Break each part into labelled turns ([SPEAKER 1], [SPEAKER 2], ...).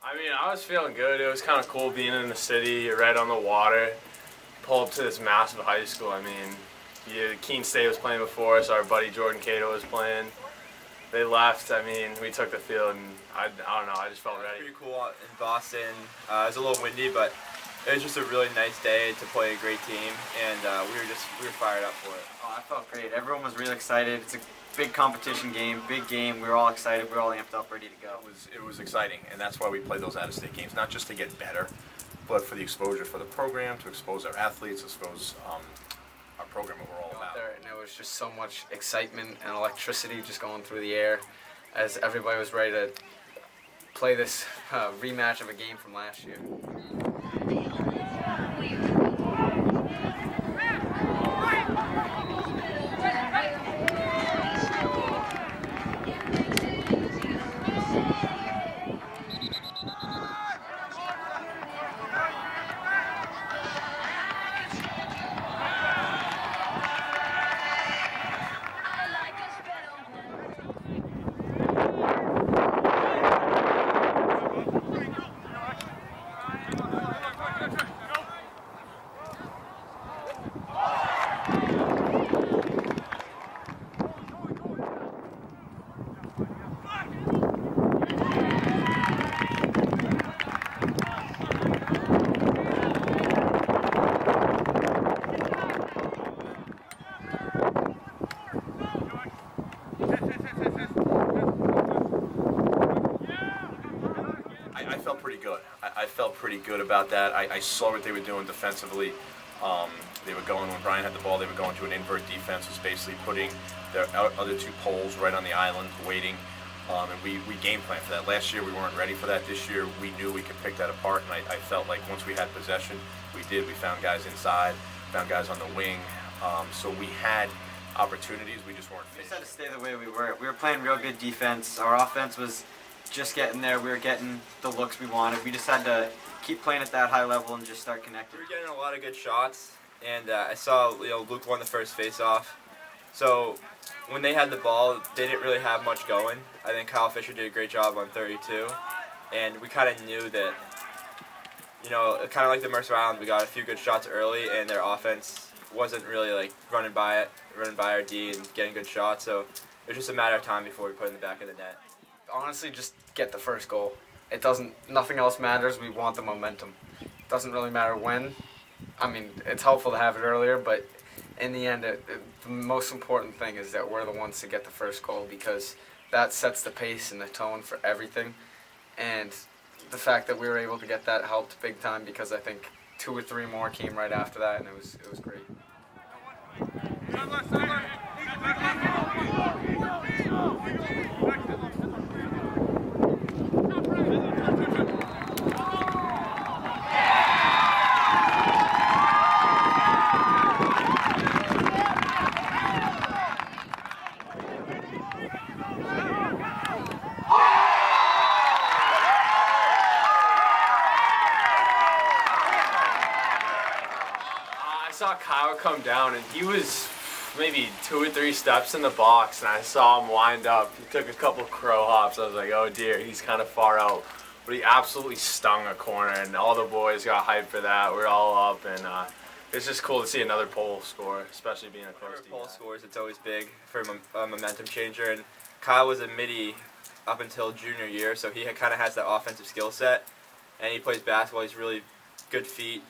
[SPEAKER 1] I mean, I was feeling good. It was kind of cool being in the city, right on the water. Pull up to this massive high school. I mean, Keene State was playing before us. Our buddy Jordan Cato was playing. They left. I mean, we took the field, and I don't know. I just felt ready.
[SPEAKER 2] Pretty cool in Boston. It was a little windy, but it was just a really nice day to play a great team, and we were fired up for it.
[SPEAKER 3] Oh, I felt great. Everyone was really excited. It's a big competition game, big game. We were all excited. We were all amped up, ready to go.
[SPEAKER 4] It was exciting, and that's why we play those out-of-state games, not just to get better, but for the exposure for the program, to expose our athletes, expose our program what we're all about.
[SPEAKER 5] There, and there was just so much excitement and electricity just going through the air as everybody was ready to play this rematch of a game from last year.
[SPEAKER 4] I felt pretty good about that. I saw what they were doing defensively. They were going, when Brian had the ball, they were going to an invert defense, was basically putting their other two poles right on the island, waiting. And we game planned for that. Last year we weren't ready for that. This year we knew we could pick that apart, and I felt like once we had possession, we did. We found guys inside, found guys on the wing. So we had opportunities, we just weren't
[SPEAKER 3] We
[SPEAKER 4] finished.
[SPEAKER 3] just had to stay the way we were. We were playing real good defense. Our offense was just getting there. We were getting the looks we wanted. We just had to keep playing at that high level and just start connecting.
[SPEAKER 2] We were getting a lot of good shots, and I saw Luke won the first face-off. So when they had the ball, they didn't really have much going. I think Kyle Fisher did a great job on 32, and we kind of knew that, kind of like the Mercer Island, we got a few good shots early, and their offense wasn't really like running by our D and getting good shots. So it was just a matter of time before we put it in the back of the net.
[SPEAKER 5] Honestly, just get the first goal. Nothing else matters. We want the momentum. It doesn't really matter when. I mean, it's helpful to have it earlier, but in the end, the most important thing is that we're the ones to get the first goal, because that sets the pace and the tone for everything. And the fact that we were able to get that helped big time, because I think 2 or 3 more came right after that, and it was great.
[SPEAKER 1] I saw Kyle come down, and he was maybe 2 or 3 steps in the box, and I saw him wind up. He took a couple crow hops. I was like, oh dear, he's kind of far out. But he absolutely stung a corner, and all the boys got hyped for that. We're all up, and it's just cool to see another pole score, especially being a close
[SPEAKER 2] Pole scores, it's always big for a momentum changer. And Kyle was a midi up until junior year, so he kind of has that offensive skill set, and he plays basketball. He's really good feet,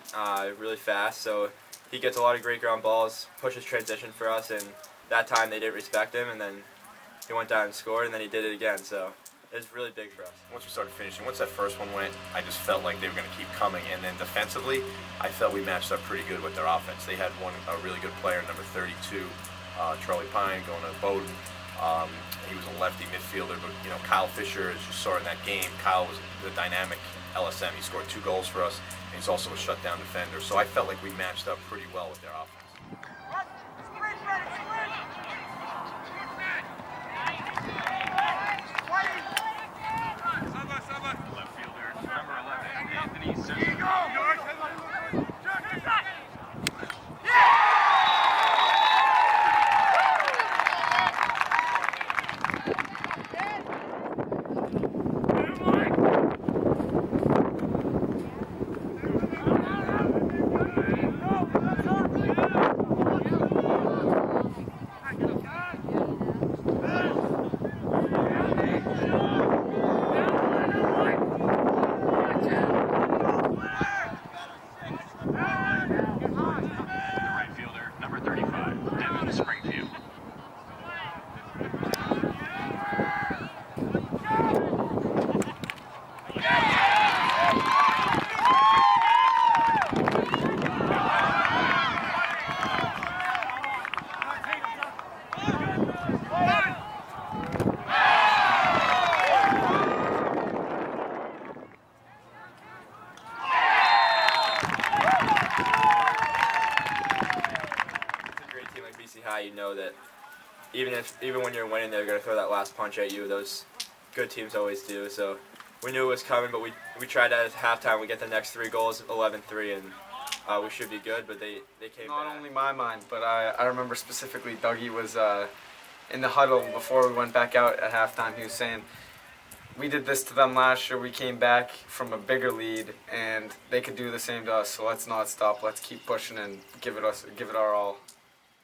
[SPEAKER 2] really fast, so he gets a lot of great ground balls, pushes transition for us, and that time they didn't respect him, and then he went down and scored, and then he did it again, so it was really big for us.
[SPEAKER 4] Once we started finishing, once that first one went, I just felt like they were going to keep coming. And then defensively, I felt we matched up pretty good with their offense. They had a really good player, number 32, Charlie Pine, going to Bowdoin. He was a lefty midfielder, but Kyle Fisher, as you saw in that game, Kyle was the dynamic LSM. He scored 2 goals for us, and he's also a shutdown defender. So I felt like we matched up pretty well with their offense.
[SPEAKER 2] even when you're winning, they're gonna throw that last punch at you. Those good teams always do. So we knew it was coming, but we tried at halftime. We get the next 3 goals, 11-3, and we should be good. But they came
[SPEAKER 5] Not
[SPEAKER 2] back.
[SPEAKER 5] only my mind, but I remember specifically Dougie was in the huddle before we went back out at halftime. He was saying, we did this to them last year. We came back from a bigger lead, and they could do the same to us. So let's not stop. Let's keep pushing and give it our all.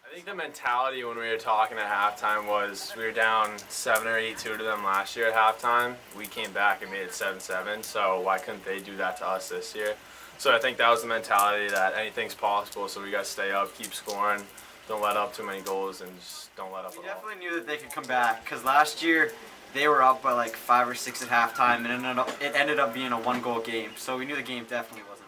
[SPEAKER 1] I think the mentality when we were talking at halftime was we were down 7 or 8-2 to them last year at halftime. We came back and made it 7-7. So why couldn't they do that to us this year? So I think that was the mentality that anything's possible. So we got to stay up, keep scoring, don't let up too many goals, and just don't let up
[SPEAKER 3] We
[SPEAKER 1] at all.
[SPEAKER 3] definitely knew that they could come back because last year they were up by like 5 or 6 at halftime, and it ended up being a 1-goal game. So we knew the game definitely wasn't over.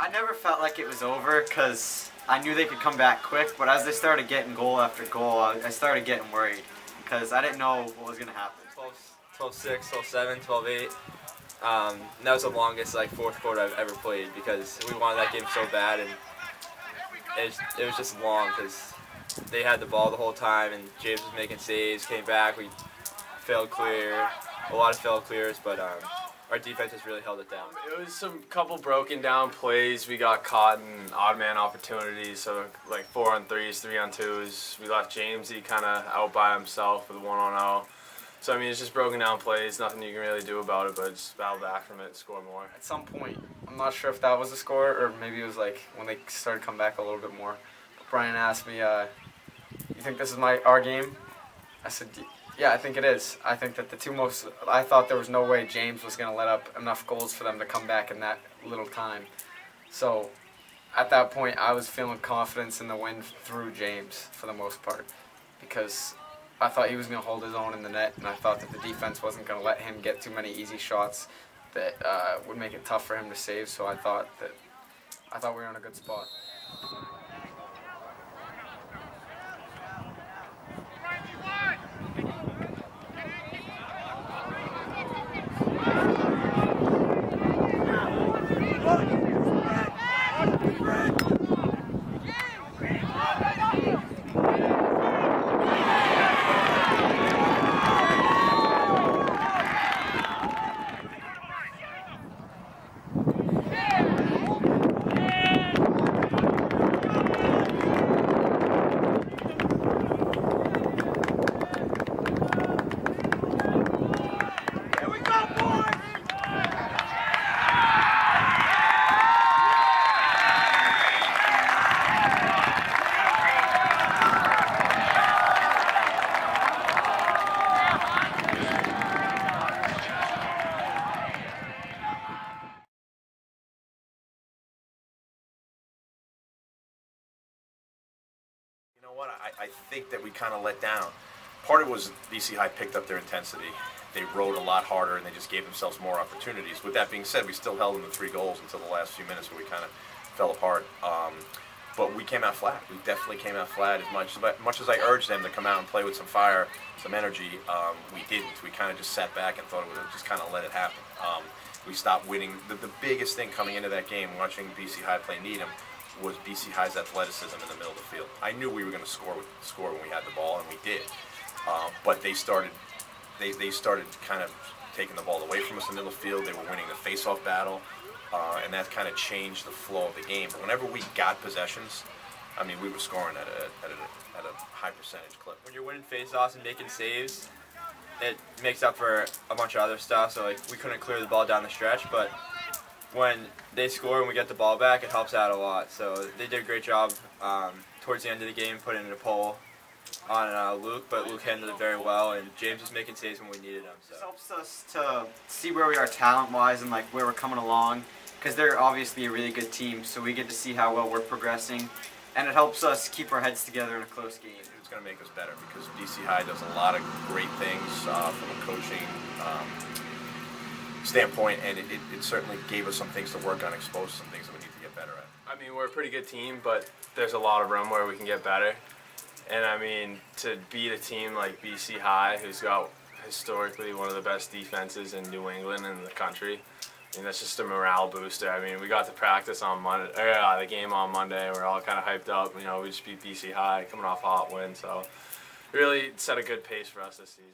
[SPEAKER 3] I never felt like it was over because I knew they could come back quick, but as they started getting goal after goal, I started getting worried because I didn't know what was going to happen.
[SPEAKER 2] 12-6, 12-7, 12-8. That was the longest fourth quarter I've ever played because we wanted that game so bad, and it was just long because they had the ball the whole time, and James was making saves, came back, we failed clear, a lot of failed clears, but our defense has really held it down.
[SPEAKER 1] It was some couple broken down plays. We got caught in odd man opportunities, so 4-on-3s, 3-on-2s. We left Jamesy kind of out by himself with a 1-on-0. So I mean, it's just broken down plays. Nothing you can really do about it, but just battle back from it, score more.
[SPEAKER 5] At some point, I'm not sure if that was the score or maybe it was when they started to come back a little bit more. But Brian asked me, "You think this is our game?" I said, "Yeah, I think it is. I think that I thought there was no way James was going to let up enough goals for them to come back in that little time. So at that point, I was feeling confidence in the win through James for the most part because I thought he was going to hold his own in the net, and I thought that the defense wasn't going to let him get too many easy shots that would make it tough for him to save. So I thought we were in a good spot."
[SPEAKER 4] what? I think that we kind of let down. Part of it was BC High picked up their intensity. They rode a lot harder, and they just gave themselves more opportunities. With that being said, we still held them to 3 goals until the last few minutes where we kind of fell apart. But we came out flat. We definitely came out flat. As much as I urged them to come out and play with some fire, some energy, we didn't. We kind of just sat back and thought it would just kind of let it happen. We stopped winning. The biggest thing coming into that game, watching BC High play Needham, was BC High's athleticism in the middle of the field. I knew we were going to score when we had the ball, and we did. But they started kind of taking the ball away from us in the middle of the field. They were winning the face-off battle, and that kind of changed the flow of the game. But whenever we got possessions, I mean, we were scoring at a high percentage clip.
[SPEAKER 2] When you're winning face-offs and making saves, it makes up for a bunch of other stuff. So like we couldn't clear the ball down the stretch, but when they score and we get the ball back, it helps out a lot. So they did a great job towards the end of the game, putting in a pole on Luke, but Luke handled it very well, and James was making saves when we needed him. So
[SPEAKER 3] This helps us to see where we are talent-wise and like where we're coming along, because they're obviously a really good team. So we get to see how well we're progressing, and it helps us keep our heads together in a close game.
[SPEAKER 4] It's going to make us better because BC High does a lot of great things from a coaching standpoint, and it certainly gave us some things to work on, exposed some things that we need to get better at.
[SPEAKER 1] I mean, we're a pretty good team, but there's a lot of room where we can get better. And I mean, to beat a team like BC High, who's got historically one of the best defenses in New England and the country, I mean, that's just a morale booster. I mean, we got to practice on Monday, the game on Monday, and we're all kind of hyped up. You know, we just beat BC High, coming off a hot win, so really set a good pace for us this season.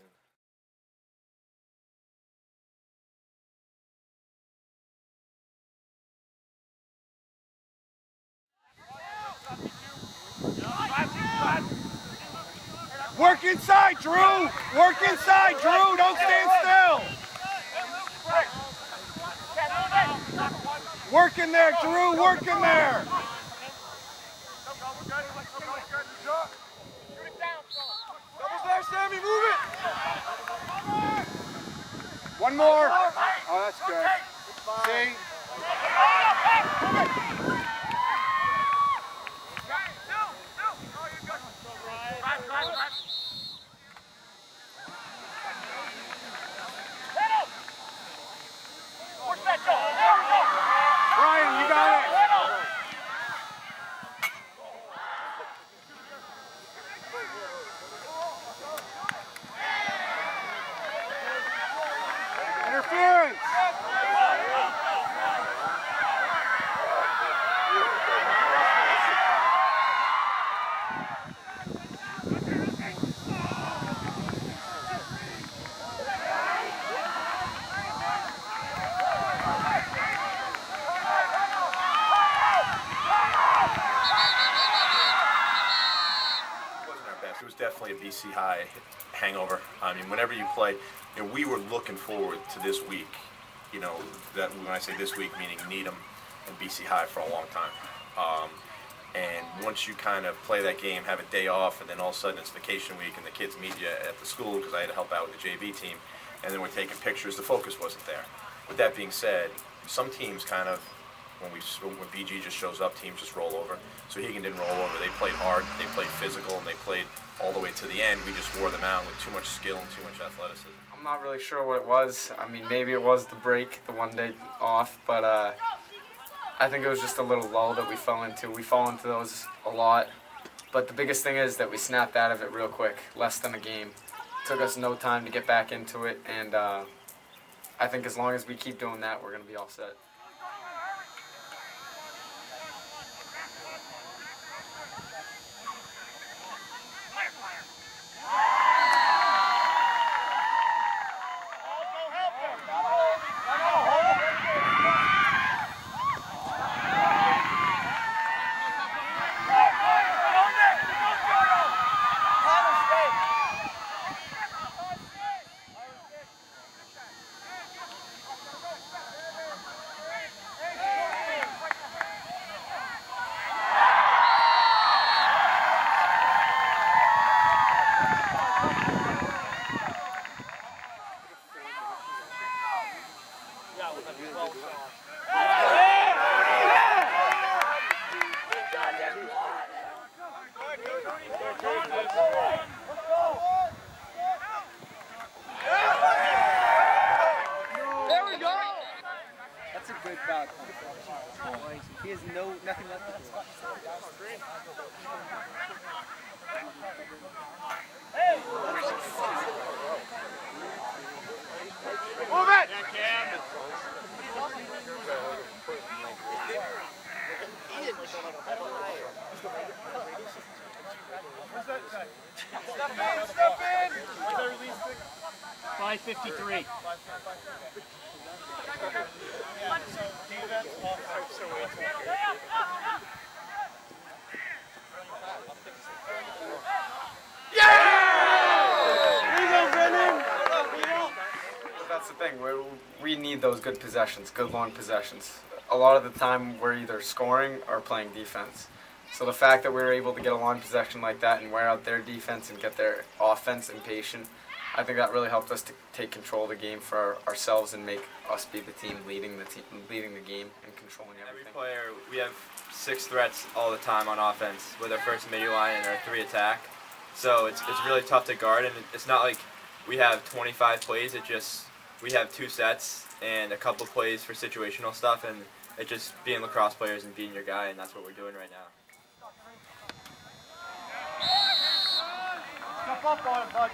[SPEAKER 6] Work inside, Drew! Work inside, Drew! Don't stand still! Work in there, Drew! Work in there! Double there, Sammy! Move it! One more! Oh, that's good. See? Brian, you got it. Interference.
[SPEAKER 4] It was definitely a BC High hangover. I mean, whenever you play, you know, we were looking forward to this week. You know, that when I say this week, meaning Needham and BC High for a long time. And once you kind of play that game, have a day off, and then all of a sudden it's vacation week, and the kids meet you at the school because I had to help out with the JV team, and then we're taking pictures. The focus wasn't there. With that being said, some teams kind of, when BG just shows up, teams just roll over. So Hegan didn't roll over. They played hard, they played physical, and they played all the way to the end. We just wore them out with too much skill and too much athleticism.
[SPEAKER 5] I'm not really sure what it was. I mean, maybe it was the break, the 1 day off, but I think it was just a little lull that we fell into. We fall into those a lot, but the biggest thing is that we snapped out of it real quick, less than a game. It took us no time to get back into it, and I think as long as we keep doing that, we're going to be all set.
[SPEAKER 7] He has nothing left to do.
[SPEAKER 6] Move it! Step in!
[SPEAKER 7] 5:53.
[SPEAKER 5] That's the thing. We need those good possessions, good long possessions. A lot of the time, we're either scoring or playing defense. So the fact that we were able to get a long possession like that and wear out their defense and get their offense impatient, I think that really helped us to take control of the game for ourselves and make us be the team leading the game and controlling everything.
[SPEAKER 2] Every player, we have 6 threats all the time on offense with our first mid line and our 3 attack. So it's really tough to guard, and it's not like we have 25 plays. It just we have 2 sets and a couple plays for situational stuff, and it's just being lacrosse players and being your guy, and that's what we're doing right now.
[SPEAKER 6] Step up on it, bud.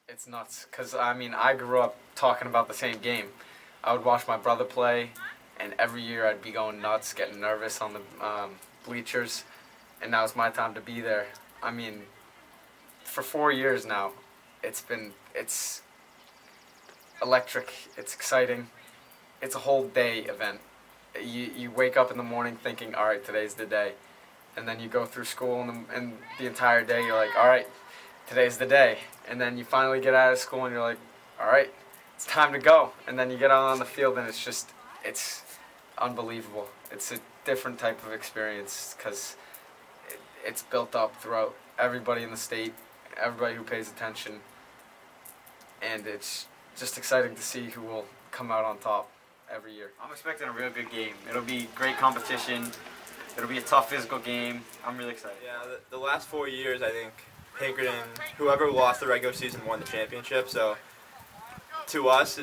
[SPEAKER 5] It's nuts, because I mean, I grew up talking about the same game. I would watch my brother play, and every year I'd be going nuts, getting nervous on the bleachers, and now it's my time to be there. I mean, for 4 years now, it's electric, it's exciting, it's a whole day event. you wake up in the morning thinking, all right, today's the day. And then you go through school and the entire day you're like, all right, today's the day. And then you finally get out of school and you're like, all right, it's time to go. And then you get out on the field and it's unbelievable. It's a different type of experience because it's built up throughout everybody in the state, everybody who pays attention. And it's just exciting to see who will come out on top every year.
[SPEAKER 3] I'm expecting a real good game. It'll be great competition. It'll be a tough physical game. I'm really excited.
[SPEAKER 2] Yeah, the last 4 years, I think Pinkerton, whoever lost the regular season won the championship. So to us,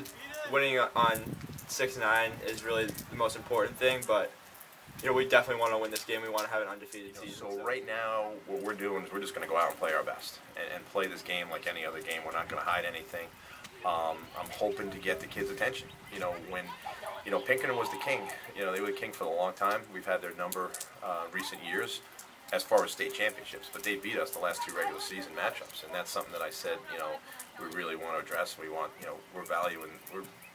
[SPEAKER 2] winning on 6-9 is really the most important thing. But we definitely want to win this game. We want to have an undefeated season.
[SPEAKER 4] So right now, what we're doing is we're just going to go out and play our best and play this game like any other game. We're not going to hide anything. I'm hoping to get the kids' attention. When Pinkerton was the king. They were the king for a long time. We've had their number recent years as far as state championships, but they beat us the last 2 regular season matchups, and that's something that I said, we really want to address. We want, we're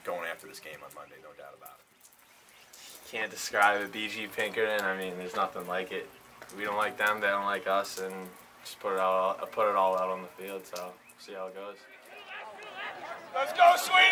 [SPEAKER 4] going after this game on Monday, no doubt about it.
[SPEAKER 1] Can't describe it. BG Pinkerton, I mean, there's nothing like it. We don't like them, they don't like us, and just put it all out on the field, so see how it goes.
[SPEAKER 6] Let's go, Sweet!